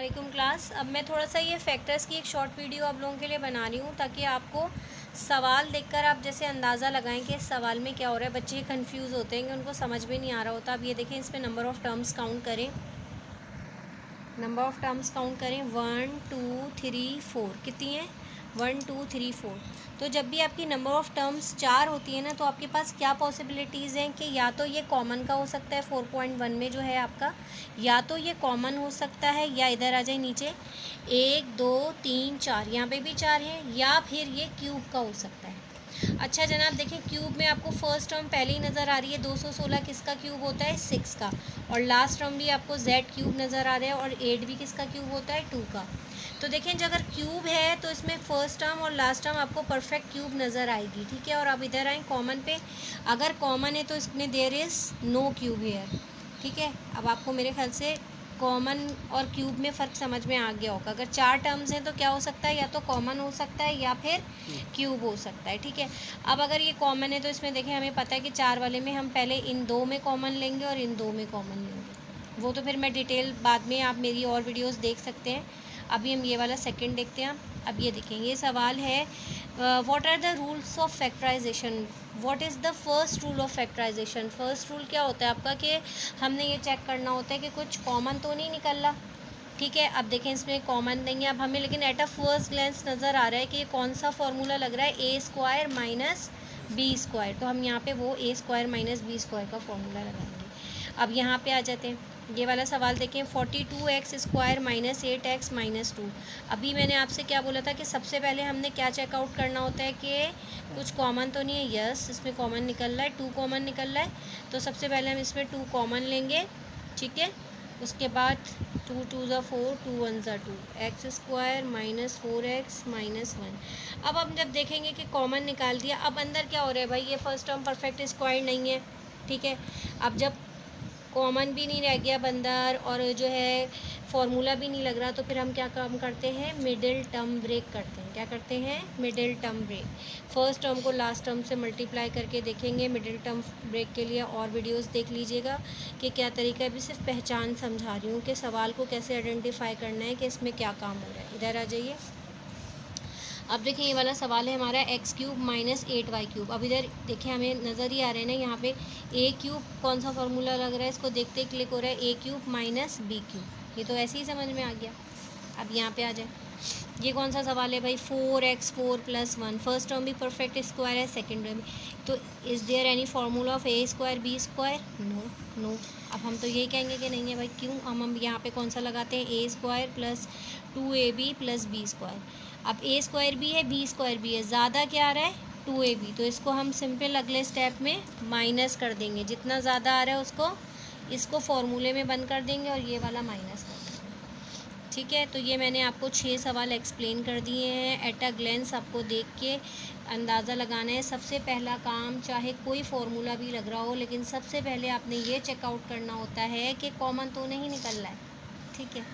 वालेकुम क्लास। अब मैं थोड़ा सा ये फैक्टर्स की एक शॉर्ट वीडियो आप लोगों के लिए बना रही हूँ ताकि आपको सवाल देखकर आप जैसे अंदाज़ा लगाएं कि इस सवाल में क्या हो रहा है। बच्चे कंफ्यूज होते हैं कि उनको समझ में नहीं आ रहा होता। अब ये देखें, इसमें नंबर ऑफ़ टर्म्स काउंट करें, नंबर ऑफ़ टर्म्स काउंट करें 1 2 3 4। कितनी है? 1 2 3 4। तो जब भी आपकी नंबर ऑफ़ टर्म्स 4 होती है ना, तो आपके पास क्या पॉसिबिलिटीज़ हैं कि या तो ये कॉमन का हो सकता है 4.1 में जो है आपका, या तो ये कॉमन हो सकता है, या इधर आ जाए नीचे 1 2 3 4, यहाँ पे भी 4 है, या फिर ये क्यूब का हो सकता है। अच्छा जनाब, देखें क्यूब में आपको फर्स्ट टर्म पहले ही नज़र आ रही है, 216 किसका क्यूब होता है? 6 का। और लास्ट टर्म भी आपको z क्यूब नज़र आ रहा है, और 8 भी किसका क्यूब होता है? 2 का। तो देखें, जो अगर क्यूब है तो इसमें फर्स्ट टर्म और लास्ट टर्म आपको परफेक्ट क्यूब नज़र आएगी, ठीक है। और अब इधर आए कॉमन पे, अगर कॉमन है तो इसमें there is no cube here, ठीक है। अब आपको मेरे ख्याल से कॉमन और क्यूब में फ़र्क समझ में आ गया होगा। अगर 4 टर्म्स हैं तो क्या हो सकता है? या तो कॉमन हो सकता है या फिर क्यूब हो सकता है, ठीक है। अब अगर ये कॉमन है तो इसमें देखें, हमें पता है कि 4 वाले में हम पहले इन 2 में कॉमन लेंगे और इन 2 में कॉमन लेंगे। वो तो फिर मैं डिटेल बाद में, आप मेरी और वीडियोस देख सकते हैं। अभी हम ये वाला सेकंड देखते हैं। अब ये देखें, ये सवाल है what are the rules of factorization. What is the first rule of factorization. First rule क्या होता है आपका कि हमने ये चेक करना होता है कि कुछ कॉमन तो नहीं निकल रहा, ठीक है। अब देखें, इसमें कॉमन नहीं है। अब हमें लेकिन एट अ फर्स्ट ग्लेंस नज़र आ रहा है कि ये कौन सा फॉर्मूला लग रहा है, a² माइनस b²। तो हम यहाँ पे वो a² माइनस b² का फॉर्मूला लगाएंगे। अब यहाँ पे आ जाते हैं, ये वाला सवाल देखें, 42x² माइनस 8x माइनस 2। अभी मैंने आपसे क्या बोला था कि सबसे पहले हमने क्या चेकआउट करना होता है कि कुछ कॉमन तो नहीं है। यस, इसमें कॉमन निकल रहा है, 2 कॉमन निकल रहा है। तो सबसे पहले हम इसमें 2 कॉमन लेंगे, ठीक है। उसके बाद 2 2 ज़ा 4, 2 1 ज़ा 2, x² माइनस 4x माइनस 1। अब हम जब देखेंगे कि कॉमन निकाल दिया, अब अंदर क्या हो रहा है भाई, ये फर्स्ट टर्म परफेक्ट स्क्वायर नहीं है, ठीक है। अब जब कॉमन भी नहीं रह गया अंदर और जो है फॉर्मूला भी नहीं लग रहा, तो फिर हम क्या काम करते हैं? मिडिल टर्म ब्रेक करते हैं। क्या करते हैं? Middle term break. First term को लास्ट टर्म से मल्टीप्लाई करके देखेंगे। मिडिल टर्म ब्रेक के लिए और वीडियोस देख लीजिएगा कि क्या तरीका है। अभी सिर्फ पहचान समझा रही हूँ कि सवाल को कैसे आइडेंटिफाई करना है कि इसमें क्या काम हो रहा है। इधर आ जाइए। अब देखिए, ये वाला सवाल है हमारा x³ माइनस 8y³। अब इधर देखिए, हमें नज़र ही आ रहा है ना, यहाँ पे a³ कौन सा फार्मूला लग रहा है, इसको देखते ही क्लिक हो रहा है, a³ माइनस b³। ये तो ऐसे ही समझ में आ गया। अब यहाँ पे आ जाए, ये कौन सा सवाल है भाई, 4x4 + 1। फर्स्ट टर्म भी परफेक्ट स्क्वायर है, सेकेंड टर्म तो is there any formula of a² b²? No no. अब हम तो यही कहेंगे कि नहीं है भाई। क्यों? हम यहाँ पे कौन सा लगाते हैं, a² + 2ab + b²। अब a² भी है, b² भी है, ज़्यादा क्या आ रहा है? 2ab। तो इसको हम सिंपल अगले स्टेप में माइनस कर देंगे। जितना ज़्यादा आ रहा है उसको, इसको फॉर्मूले में बंद कर देंगे और ये वाला माइनस कर देंगे, ठीक है। तो ये मैंने आपको 6 सवाल एक्सप्लेन कर दिए हैं। एट अ ग्लेंस आपको देख के अंदाज़ा लगाना है। सबसे पहला काम, चाहे कोई फार्मूला भी लग रहा हो, लेकिन सबसे पहले आपने ये चेकआउट करना होता है कि कॉमन तो नहीं निकल रहा है, ठीक है।